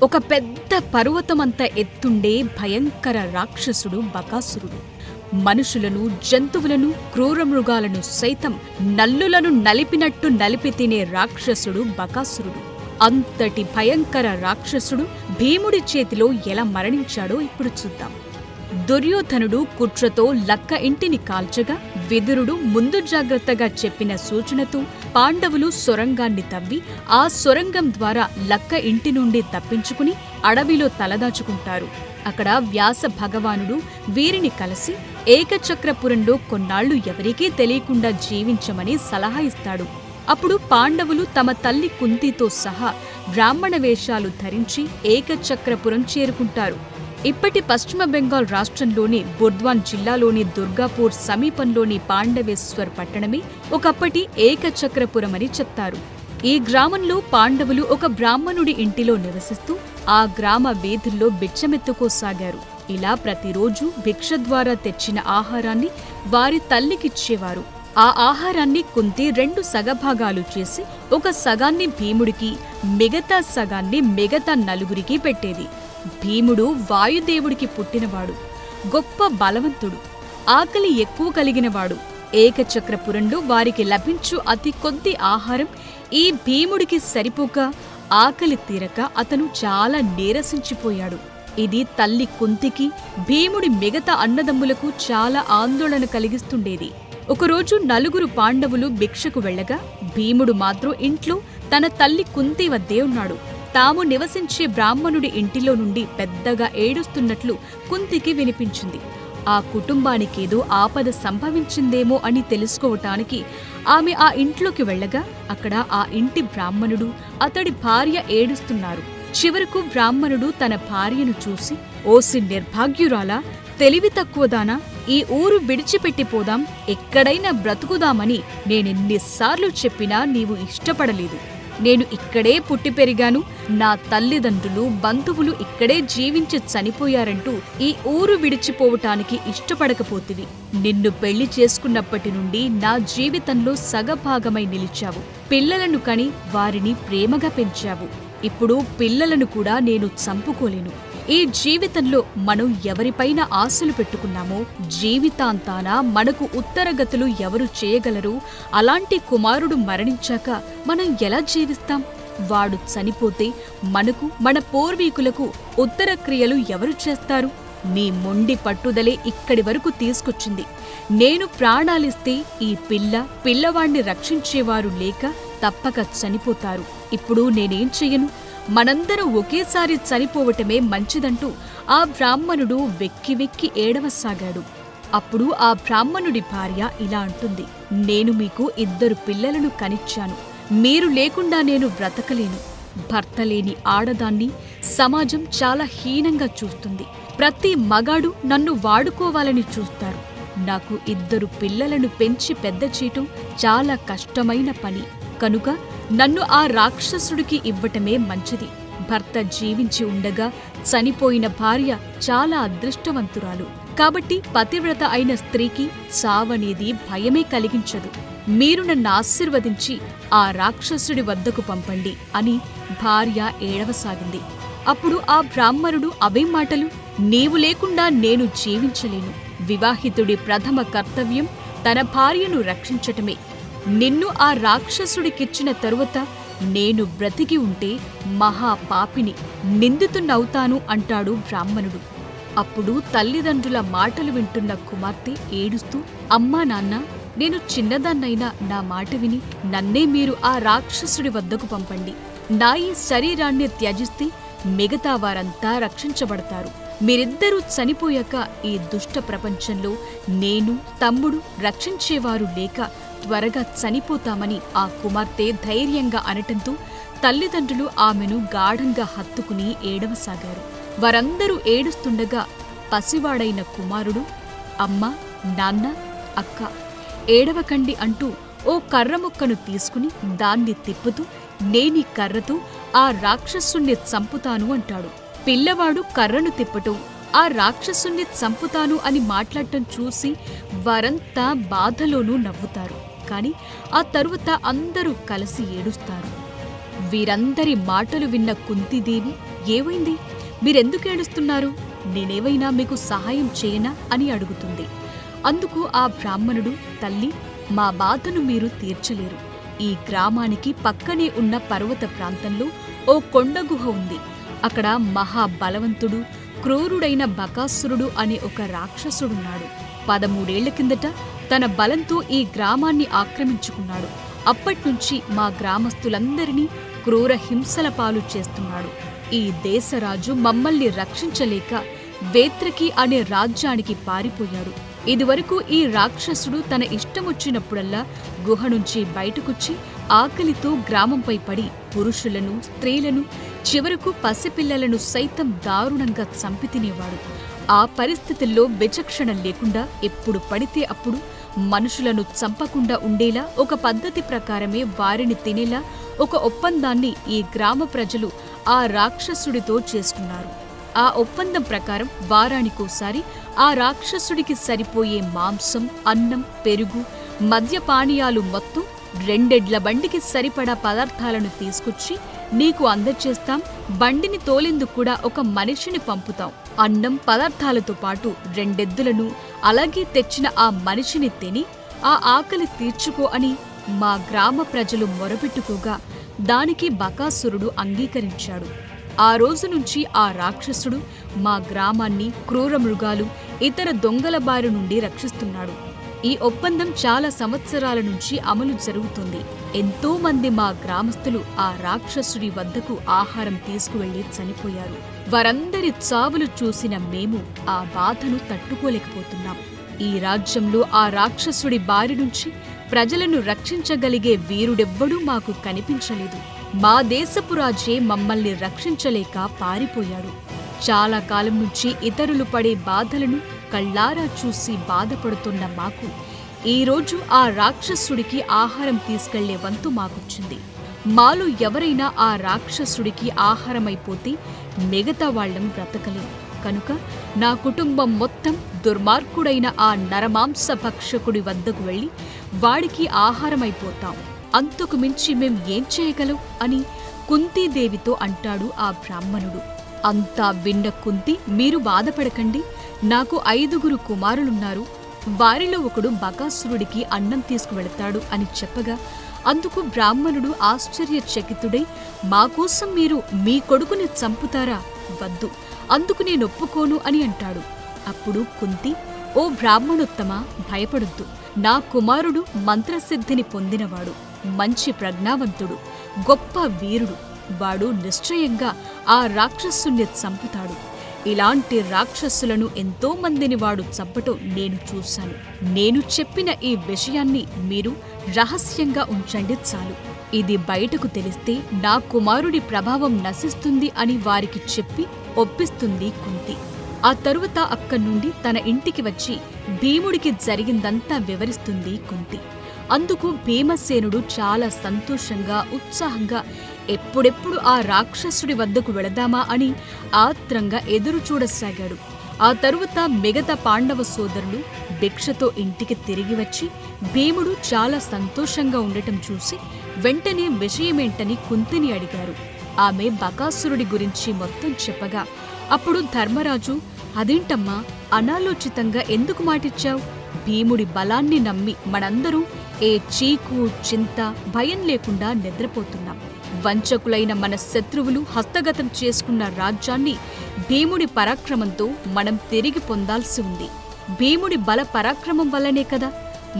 ఒక పెద్ద పర్వతమంత ఎత్తుండే భయంకర రాక్షసుడు బకాసురుడు. మనుషులను, జంతువులను, క్రూరమృగాలను సైతం నల్లులను నలిపినట్టు నలిపి తినే రాక్షసుడు బకాసురుడు. అంతటి భయంకర రాక్షసుడు భీముడి చేతిలో ఎలా మరణించాడో ఇప్పుడు చూద్దాం. దుర్యోధనుడు కుట్రతో లక్క ఇంటిని కాల్చగా విదురుడు ముందు జాగ్రత్తగా చెప్పిన సూచనతో పాండవులు సొరంగాన్ని తవ్వి ఆ సొరంగం ద్వారా లక్క ఇంటి నుండి తప్పించుకుని అడవిలో తలదాచుకుంటారు. అక్కడ వ్యాస భగవానుడు వీరిని కలిసి ఏకచక్రపురంలో కొన్నాళ్లు ఎవరికీ తెలియకుండా జీవించమని సలహా ఇస్తాడు. అప్పుడు పాండవులు తమ తల్లి కుంతితో సహా బ్రాహ్మణ వేషాలు ధరించి ఏకచక్రపురం చేరుకుంటారు. ఇప్పటి పశ్చిమ బెంగాల్ రాష్ట్రంలోని బుర్ద్వాన్ జిల్లాలోని దుర్గాపూర్ సమీపంలోని పాండవేశ్వర్ పట్టణమే ఒకప్పటి ఏకచక్రపురమని చెప్తారు. ఈ గ్రామంలో పాండవులు ఒక బ్రాహ్మణుడి ఇంటిలో నివసిస్తూ ఆ గ్రామ వీధుల్లో బిచ్చమెత్తుకోసాగారు. ఇలా ప్రతిరోజు భిక్ష ద్వారా తెచ్చిన ఆహారాన్ని వారి తల్లికిచ్చేవారు. ఆ ఆహారాన్ని కుంతి 2 సగభాగాలు చేసి ఒక సగాన్ని భీముడికి, మిగతా సగాన్ని మిగతా నలుగురికి పెట్టేది. భీముడు వాయుదేవుడికి పుట్టినవాడు, గొప్ప బలవంతుడు, ఆకలి ఎక్కువ కలిగినవాడు. ఏకచక్రపురంలో వారికి లభించు అతి కొద్ది ఆహారం ఈ భీముడికి సరిపోక ఆకలి తీరక అతను చాలా నీరసించిపోయాడు. ఇది తల్లి కుంతికి, భీముడి మిగతా అన్నదమ్ములకు చాలా ఆందోళన కలిగిస్తుండేది. ఒకరోజు నలుగురు పాండవులు భిక్షకు వెళ్లగా భీముడు మాత్రం ఇంట్లో తన తల్లి కుంతి వద్దే ఉన్నాడు. తాము నివసించే బ్రాహ్మణుడి ఇంటిలో నుండి పెద్దగా ఏడుస్తున్నట్లు కుంతికి వినిపించింది. ఆ కుటుంబానికేదో ఆపద సంభవించిందేమో అని తెలుసుకోవటానికి ఆమె ఆ ఇంట్లోకి వెళ్లగా అక్కడ ఆ ఇంటి బ్రాహ్మణుడు, అతడి భార్య ఏడుస్తున్నారు. చివరకు బ్రాహ్మణుడు తన భార్యను చూసి, ఓసి నిర్భాగ్యురాలా, తెలివి తక్కువదానా, ఈ ఊరు విడిచిపెట్టిపోదాం, ఎక్కడైనా బ్రతుకుదామని నేనెన్నిసార్లు చెప్పినా నీవు ఇష్టపడలేదు. నేను ఇక్కడే పుట్టి పెరిగాను, నా తల్లిదండ్రులు, బంధువులు ఇక్కడే జీవించి చనిపోయారంటూ ఈ ఊరు విడిచిపోవటానికి ఇష్టపడకపోతివి. నిన్ను పెళ్లి చేసుకున్నప్పటి నుండి నా జీవితంలో సగభాగమై నిలిచావు. పిల్లలను కని వారిని ప్రేమగా పెంచావు. ఇప్పుడు పిల్లలను కూడా నేను చంపుకోలేను. ఈ జీవితంలో మనం ఎవరిపైన ఆశలు పెట్టుకున్నామో జీవితాంతాన మనకు ఉత్తరగతులు ఎవరు చేయగలరు? అలాంటి కుమారుడు మరణించాక మనం ఎలా జీవిస్తాం? వాడు చనిపోతే మనకు, మన పూర్వీకులకు ఉత్తర క్రియలు ఎవరు చేస్తారు? నీ మొండి పట్టుదలే ఇక్కడి వరకు తీసుకొచ్చింది. నేను ప్రాణాలిస్తే ఈ పిల్లవాణ్ణి రక్షించేవారు లేక తప్పక చనిపోతారు. ఇప్పుడు నేనేం చెయ్యను? మనందరం ఒకేసారి చనిపోవటమే మంచిదంటూ ఆ బ్రాహ్మణుడు వెక్కి వెక్కి ఏడవసాగాడు. అప్పుడు ఆ బ్రాహ్మణుడి భార్య ఇలా అంటుంది, నేను మీకు 2 పిల్లలను కనిచ్చాను. మీరు లేకుండా నేను బ్రతకలేను. భర్త లేని ఆడదాన్ని సమాజం చాలా హీనంగా చూస్తుంది. ప్రతి మగాడు నన్ను వాడుకోవాలని చూస్తారు. నాకు 2 పిల్లలను పెంచి పెద్ద చేయటం చాలా కష్టమైన పని. కనుక నన్ను ఆ రాక్షసుడికి ఇవ్వటమే మంచిది. భర్త జీవించి ఉండగా చనిపోయిన భార్య చాలా అదృష్టవంతురాలు. కాబట్టి పతివ్రత అయిన స్త్రీకి చావనేది భయమే కలిగించదు. మీరు నన్ను ఆశీర్వదించి ఆ రాక్షసుడి వద్దకు పంపండి అని భార్య ఏడవసాగింది. అప్పుడు ఆ బ్రాహ్మణుడు అవే మాటలు, నీవు లేకుండా నేను జీవించలేను. వివాహితుడి ప్రథమ కర్తవ్యం తన భార్యను రక్షించటమే. నిన్ను ఆ రాక్షసుడికిచ్చిన తరువాత నేను బ్రతికి ఉంటే మహాపాపిని, నిందితున్నవుతాను అంటాడు బ్రాహ్మణుడు. అప్పుడు తల్లిదండ్రుల మాటలు వింటున్న కుమార్తె ఏడుస్తూ, అమ్మా నాన్న, నేను చిన్నదాన్నైనా నా మాట విని నన్నే మీరు ఆ రాక్షసుడి వద్దకు పంపండి. నా ఈ శరీరాన్ని త్యజిస్తే మిగతా వారంతా రక్షించబడతారు. మీరిద్దరూ చనిపోయాక ఈ దుష్ట ప్రపంచంలో నేను, తమ్ముడు రక్షించేవారు లేక త్వరగా చనిపోతామని ఆ కుమార్తె ధైర్యంగా అనటంతో తల్లిదండ్రులు ఆమెను గాఢంగా హత్తుకుని ఏడవసాగారు. వారందరూ ఏడుస్తుండగా పసివాడైన కుమారుడు, అమ్మా, నాన్న, అక్క, ఏడవకండి అంటూ ఓ కర్రముక్కను తీసుకుని దాన్ని తిప్పుతూ, నేనీ కర్రతో ఆ రాక్షసుణ్ణి చంపుతాను అంటాడు. పిల్లవాడు కర్రను తిప్పటం, ఆ రాక్షసుణ్ణి చంపుతాను అని మాట్లాడటం చూసి వారంతా బాధలోనూ నవ్వుతారు. కాని ఆ తరువాత అందరూ కలిసి ఏడుస్తారు. వీరందరి మాటలు విన్న కుంతీదేవి, ఏమైంది? మీరెందుకు ఏడుస్తున్నారు? నేనేవైనా మీకు సహాయం చేయనా అని అడుగుతుంది. అందుకు ఆ బ్రాహ్మణుడు, తల్లి, మా బాధను మీరు తీర్చలేరు. ఈ గ్రామానికి పక్కనే ఉన్న పర్వత ప్రాంతంలో ఓ కొండగుహ ఉంది. అక్కడ మహాబలవంతుడు, క్రూరుడైన బకాసురుడు అనే ఒక రాక్షసుడున్నాడు. 13 ఏళ్ల కిందట తన బలంతో ఈ గ్రామాన్ని ఆక్రమించుకున్నాడు. అప్పట్నుంచి మా గ్రామస్తులందరినీ క్రూర హింసల పాలు చేస్తున్నాడు. ఈ దేశరాజు మమ్మల్ని రక్షించలేక వేత్రకి అనే రాజ్యానికి పారిపోయాడు. ఇదివరకు ఈ రాక్షసుడు తన ఇష్టమొచ్చినప్పుడల్లా గుహ నుంచి బయటకొచ్చి ఆకలితో గ్రామంపై పడి పురుషులను, స్త్రీలను, చివరకు పసిపిల్లలను సైతం దారుణంగా చంపి తినేవాడు. ఆ పరిస్థితుల్లో విచక్షణ లేకుండా ఎప్పుడు పడితే అప్పుడు మనుషులను చంపకుండా ఉండేలా ఒక పద్ధతి ప్రకారమే వారిని తినేలా ఒక ఒప్పందాన్ని ఈ గ్రామ ప్రజలు ఆ రాక్షసుడితో చేసుకున్నారు. ఆ ఒప్పందం ప్రకారం వారానికోసారి ఆ రాక్షసుడికి సరిపోయే మాంసం, అన్నం, పెరుగు, మద్యపానీయాలు మొత్తం 2 ఎడ్ల బండికి సరిపడా పదార్థాలను తీసుకొచ్చి నీకు అందచేస్తాం. బండిని తోలేందుకు కూడా ఒక మనిషిని పంపుతాం. అన్నం, పదార్థాలతో పాటు 2 ఎద్దులను, అలాగే తెచ్చిన ఆ మనిషిని తిని ఆ ఆకలి తీర్చుకో అని మా గ్రామ ప్రజలు మొరపెట్టుకోగా దానికి బకాసురుడు అంగీకరించాడు. ఆ రోజు నుంచి ఆ రాక్షసుడు మా గ్రామాన్ని క్రూర మృగాలు, ఇతర దొంగల బారి నుండి రక్షిస్తున్నాడు. ఈ ఒప్పందం చాలా సంవత్సరాల నుంచి అమలు జరుగుతుంది. ఎంతో మంది మా గ్రామస్తులు ఆ రాక్షసుడి వద్దకు ఆహారం తీసుకువెళ్లి చనిపోయారు. వారందరి చావులు చూసిన మేము ఆ బాధను తట్టుకోలేకపోతున్నాం. ఈ రాజ్యంలో ఆ రాక్షసుడి బారి నుంచి ప్రజలను రక్షించగలిగే వీరుడెవ్వడూ మాకు కనిపించలేదు. మా దేశపు రాజే మమ్మల్ని రక్షించలేక పారిపోయాడు. చాలా కాలం నుంచి ఇతరులు పడే బాధలను కళ్ళారా చూసి బాధపడుతున్న మాకు ఈరోజు ఆ రాక్షసుడికి ఆహారం తీసుకెళ్లే వంతు మాకొచ్చింది. మాలో ఎవరైనా ఆ రాక్షసుడికి ఆహారమైపోతే మిగతా వాళ్లం బ్రతకలేం. కనుక నా కుటుంబం మొత్తం దుర్మార్గుడైన ఆ నరమాంస భక్షకుడి వద్దకు వెళ్లి వాడికి ఆహారమైపోతాం. అంతకు మించి మేం ఏం చేయగలం అని కుంతీదేవితో అంటాడు ఆ బ్రాహ్మణుడు. అంతా విన్న కుంతి, మీరు బాధపడకండి, నాకు 5గురు కుమారులున్నారు. వారిలో ఒకడు బకాసురుడికి అన్నం తీసుకువెళతాడు అని చెప్పగా అందుకు బ్రాహ్మణుడు ఆశ్చర్యచకితుడై, మాకోసం మీరు మీ కొడుకుని చంపుతారా? వద్దు, అందుకు నేనొప్పుకోను అని అంటాడు. అప్పుడు కుంతి, ఓ బ్రాహ్మణోత్తమా, భయపడొద్దు. నా కుమారుడు మంత్రసిద్ధిని పొందినవాడు, మంచి ప్రజ్ఞావంతుడు, గొప్ప వీరుడు. వాడు నిశ్చయంగా ఆ రాక్షసుని చంపుతాడు. ఇలాంటి రాక్షసులను ఎంతో మందిని వాడు చంపటం నేను చూశాను. నేను చెప్పిన ఈ విషయాన్ని మీరు రహస్యంగా ఉంచండి చాలు. ఇది బయటకు తెలిస్తే నా కుమారుడి ప్రభావం నశిస్తుంది అని వారికి చెప్పి ఒప్పిస్తుంది కుంతి. ఆ తరువాత అక్కడి నుండి తన ఇంటికి వచ్చి భీముడికి జరిగిందంతా వివరిస్తుంది కుంతి. అందుకు భీమసేనుడు చాలా సంతోషంగా, ఉత్సాహంగా ఎప్పుడెప్పుడు ఆ రాక్షసుడి వద్దకు వెళదామా అని ఆత్రంగా ఎదురు చూడసాగాడు. ఆ తరువాత మిగతా పాండవ సోదరులు భిక్షతో ఇంటికి తిరిగి వచ్చి భీముడు చాలా సంతోషంగా ఉండటం చూసి వెంటనే విషయమేంటని కుంతిని అడిగారు. ఆమె బకాసురుడి గురించి మొత్తం చెప్పగా అప్పుడు ధర్మరాజు, అదేంటమ్మా, అనాలోచితంగా ఎందుకు మాటిచ్చావు? భీముడి బలాన్ని నమ్మి మనందరూ ఏ చీకు, చింత, భయం లేకుండా నిద్రపోతున్నాం. వంచకులైన మన శత్రువులు హస్తగతం చేసుకున్న రాజ్యాన్ని భీముడి పరాక్రమంతో మనం తిరిగి పొందాల్సి ఉంది. భీముడి బల పరాక్రమం వల్లనే కదా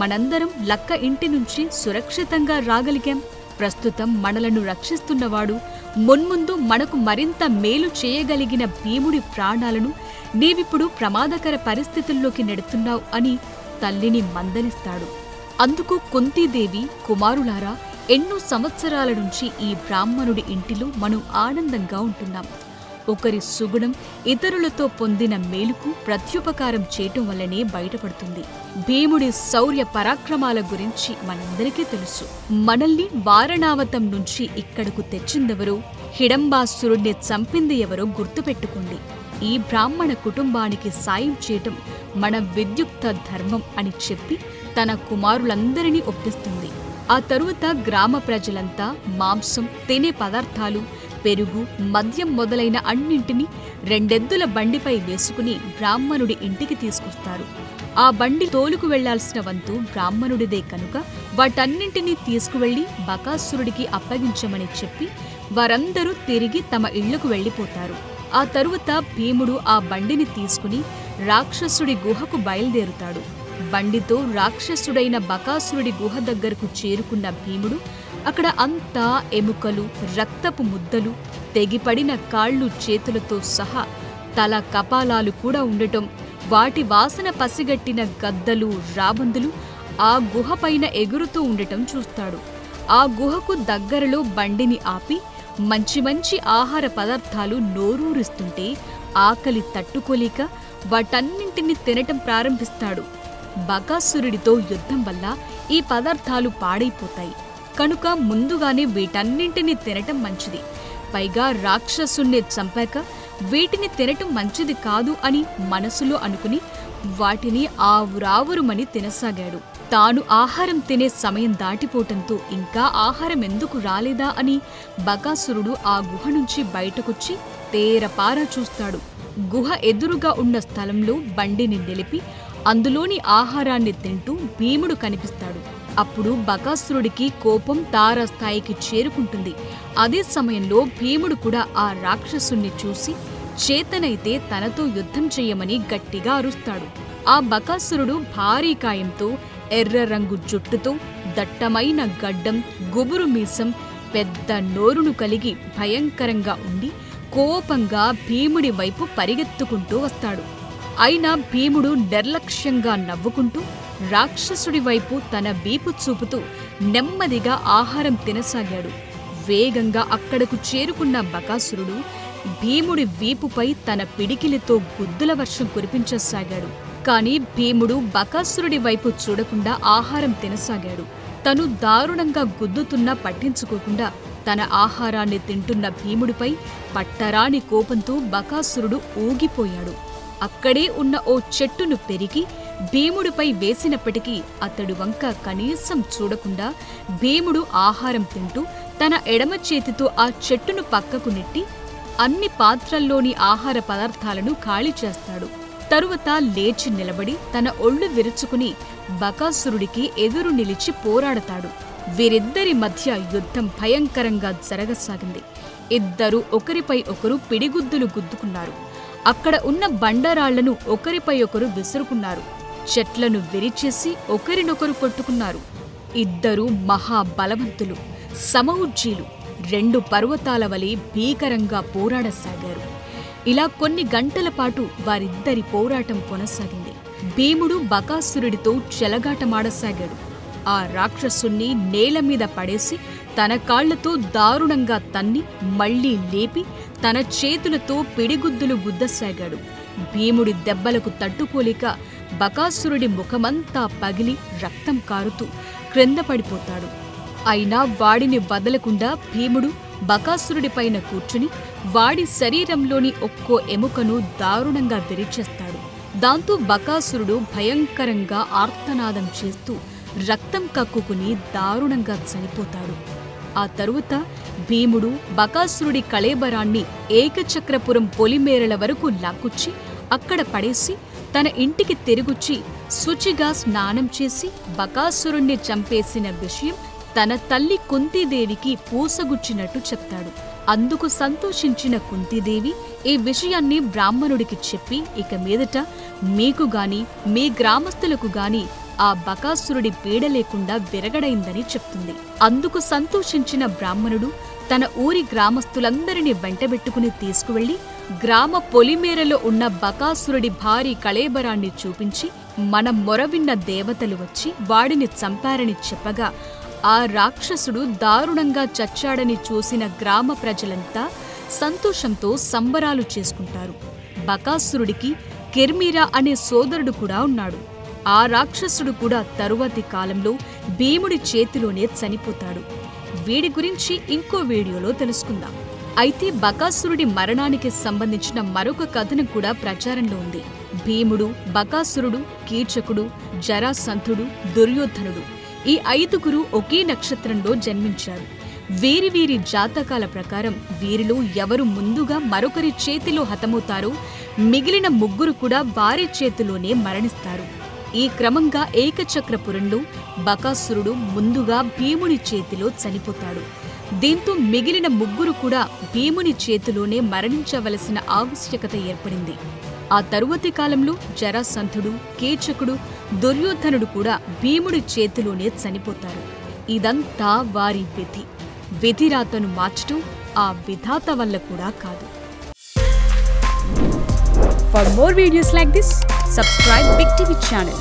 మనందరం లక్క ఇంటి నుంచి సురక్షితంగా రాగలిగాం. ప్రస్తుతం మనలను రక్షిస్తున్నవాడు, మున్ముందు మనకు మరింత మేలు చేయగలిగిన భీముడి ప్రాణాలను నీవిప్పుడు ప్రమాదకర పరిస్థితుల్లోకి నెడుతున్నావు అని తల్లిని మందలిస్తాడు. అందుకు కుంతీదేవి, కుమారులారా, ఎన్నో సంవత్సరాల నుంచి ఈ బ్రాహ్మణుడి ఇంటిలో మనం ఆనందంగా ఉంటున్నాం. ఒకరి సుగుణం ఇతరులతో పొందిన మేలుకు ప్రత్యుపకారం చేయటం వల్లనే బయటపడుతుంది. భీముడి శౌర్య పరాక్రమాల గురించి మనందరికీ తెలుసు. మనల్ని వారణావతం నుంచి ఇక్కడకు తెచ్చిందెవరో, హిడంబాసురుణ్ణి చంపింది ఎవరో గుర్తుపెట్టుకోండి. ఈ బ్రాహ్మణ కుటుంబానికి సాయం చేయటం మన విద్యుక్త ధర్మం అని చెప్పి తన కుమారులందరినీ ఒప్పిస్తుంది. ఆ తరువాత గ్రామ ప్రజలంతా మాంసం, తినే పదార్థాలు, పెరుగు, మద్యం మొదలైన అన్నింటినీ 2 ఎద్దుల బండిపై వేసుకుని బ్రాహ్మణుడి ఇంటికి తీసుకొస్తారు. ఆ బండి తోలుకు వెళ్లాల్సిన వంతు బ్రాహ్మణుడిదే కనుక వాటన్నింటినీ తీసుకువెళ్లి బకాసురుడికి అప్పగించమని చెప్పి వారందరూ తిరిగి తమ ఇళ్లకు వెళ్లిపోతారు. ఆ తరువాత భీముడు ఆ బండిని తీసుకుని రాక్షసుడి గుహకు బయలుదేరుతాడు. బండితో రాక్షసుడైన బకాసురుడి గుహ దగ్గరకు చేరుకున్న భీముడు అక్కడ అంతా ఎముకలు, రక్తపు ముద్దలు, తెగిపడిన కాళ్ళు చేతులతో సహా తల కపాలాలు కూడా ఉండటం, వాటి వాసన పసిగట్టిన గద్దలు, రాబందులు ఆ గుహ పైన ఎగురుతూ ఉండటం చూస్తాడు. ఆ గుహకు దగ్గరలో బండిని ఆపి మంచి మంచి ఆహార పదార్థాలు నోరూరిస్తుంటే ఆకలి తట్టుకోలేక వాటన్నింటినీ తినటం ప్రారంభిస్తాడు. బకాసురుడితో యుద్ధం వల్ల ఈ పదార్థాలు పాడైపోతాయి కనుక ముందుగానే వీటన్నింటినీ తినటం మంచిది. పైగా రాక్షసుణ్ణి చంపాక వీటిని తినటం మంచిది కాదు అని మనసులో అనుకుని వాటిని ఆవురావురుమని తినసాగాడు. తాను ఆహారం తినే సమయం దాటిపోవటంతో ఇంకా ఆహారం ఎందుకు రాలేదా అని బకాసురుడు ఆ గుహ నుంచి బయటకొచ్చి తేరపారా చూస్తాడు. గుహ ఎదురుగా ఉన్న స్థలంలో బండిని నిలిపి అందులోని ఆహారాన్ని తింటూ భీముడు కనిపిస్తాడు. అప్పుడు బకాసురుడికి కోపం తారాస్థాయికి చేరుకుంటుంది. అదే సమయంలో భీముడు కూడా ఆ రాక్షసుణ్ణి చూసి చేతనైతే తనతో యుద్ధం చెయ్యమని గట్టిగా అరుస్తాడు. ఆ బకాసురుడు భారీ కాయంతో, ఎర్ర రంగు జుట్టుతో, దట్టమైన గడ్డం, గుబురు మీసం, పెద్ద నోరును కలిగి భయంకరంగా ఉండి కోపంగా భీముడి వైపు పరిగెత్తుకుంటూ వస్తాడు. అయినా భీముడు నిర్లక్ష్యంగా నవ్వుకుంటూ రాక్షసుడి వైపు తన వీపు చూపుతూ నెమ్మదిగా ఆహారం తినసాగాడు. వేగంగా అక్కడకు చేరుకున్న బకాసురుడు భీముడి వీపుపై తన పిడికిలితో గుద్దుల వర్షం కురిపించసాగాడు. కాని భీముడు బకాసురుడి వైపు చూడకుండా ఆహారం తినసాగాడు. తను దారుణంగా గుద్దుతున్నా పట్టించుకోకుండా తన ఆహారాన్ని తింటున్న భీముడిపై పట్టరాని కోపంతో బకాసురుడు ఊగిపోయాడు. అక్కడే ఉన్న ఓ చెట్టును పెరికి భీముడిపై వేసినప్పటికీ అతడు వంక కనీసం చూడకుండా భీముడు ఆహారం తింటూ తన ఎడమ చేతితో ఆ చెట్టును పక్కకు నెట్టి అన్ని పాత్రల్లోని ఆహార పదార్థాలను ఖాళీ చేస్తాడు. తరువాత లేచి నిలబడి తన ఒళ్ళు విరుచుకుని బకాసురుడికి ఎదురు నిలిచి పోరాడతాడు. వీరిద్దరి మధ్య యుద్ధం భయంకరంగా జరగసాగింది. ఇద్దరూ ఒకరిపై ఒకరు పిడిగుద్దులు గుద్దుకున్నారు. అక్కడ ఉన్న బండరాళ్లను ఒకరిపై ఒకరు విసురుకున్నారు. చెట్లను విరిచేసి ఒకరినొకరు కొట్టుకున్నారు. ఇద్దరూ మహాబలవంతులు, సమఉజ్జీలు 2 పర్వతాల వలె భీకరంగా పోరాడసాగారు. ఇలా కొన్ని గంటల పాటు వారిద్దరి పోరాటం కొనసాగింది. భీముడు బకాసురుడితో చెలగాటమాడసాగాడు. ఆ రాక్షసుణ్ణి నేలమీద పడేసి తన కాళ్లతో దారుణంగా తన్ని మళ్లీ లేపి తన చేతులతో పిడిగుద్దులు గుద్దసాగాడు. భీముడి దెబ్బలకు తట్టుకోలేక బకాసురుడి ముఖమంతా పగిలి రక్తం కారుతూ క్రింద పడిపోతాడు. అయినా వాడిని వదలకుండా భీముడు బకాసురుడిపైన కూర్చుని వాడి శరీరంలోని ఒక్కో ఎముకను దారుణంగా విరిచేస్తాడు. దాంతో బకాసురుడు భయంకరంగా ఆర్తనాదం చేస్తూ రక్తం కక్కుకుని దారుణంగా చనిపోతాడు. ఆ తరువాత భీముడు బకాసురుడి కళేబరాన్ని ఏకచక్రపురం పొలిమేరల వరకు లాక్కుచ్చి అక్కడ పడేసి తన ఇంటికి తిరిగొచ్చి శుచిగా స్నానం చేసి బకాసురుణ్ణి చంపేసిన విషయం తన తల్లి కుంతీదేవికి పూసగుచ్చినట్టు చెప్తాడు. అందుకు సంతోషించిన కుంతీదేవి ఈ విషయాన్ని బ్రాహ్మణుడికి చెప్పి ఇక మీదట మీకు గాని మీ గ్రామస్తులకు గాని ఆ బకాసురుడి పీడ లేకుండా విరగడైందని చెప్తుంది. అందుకు సంతోషించిన బ్రాహ్మణుడు తన ఊరి గ్రామస్తులందరినీ వెంటబెట్టుకుని తీసుకువెళ్లి గ్రామ పొలిమేరలో ఉన్న బకాసురుడి భారీ కళేబరాన్ని చూపించి మన మొరవిన్న దేవతలు వచ్చి వాడిని చంపారని చెప్పగా ఆ రాక్షసుడు దారుణంగా చచ్చాడని చూసిన గ్రామ ప్రజలంతా సంతోషంతో సంబరాలు చేసుకుంటారు. బకాసురుడికి కిర్మీరా అనే సోదరుడు కూడా ఉన్నాడు. ఆ రాక్షసుడు కూడా తరువాతి కాలంలో భీముడి చేతిలోనే చనిపోతాడు. వీడి గురించి ఇంకో వీడియోలో తెలుసుకుందాం. అయితే బకాసురుడి మరణానికి సంబంధించిన మరొక కథనం కూడా ప్రచారంలో ఉంది. భీముడు, బకాసురుడు, కీచకుడు, జరాసంధుడు, దుర్యోధనుడు ఈ 5గురు ఒకే నక్షత్రంలో జన్మించారు. వీరి వీరి జాతకాల ప్రకారం వీరిలో ఎవరు ముందుగా మరొకరి చేతిలో హతమవుతారో మిగిలిన 3 కూడా వారి చేతిలోనే మరణిస్తారు. ఈ క్రమంగా ఏకచక్రపురంలో బకాసురుడు ముందుగా భీముని చేతిలో చనిపోతాడు. దీంతో మిగిలిన 3 కూడా భీముని చేతిలోనే మరణించవలసిన ఆవశ్యకత ఏర్పడింది. ఆ తరువాతి కాలంలో జరాసంధుడు, కీచకుడు, దుర్యోధనుడు కూడా భీముడి చేతిలోనే చనిపోతారు. ఇదంతా వారి విధి. విధిరాతను మార్చడం ఆ విధాత వల్ల కూడా కాదు. For more videos like this, subscribe Big TV channel.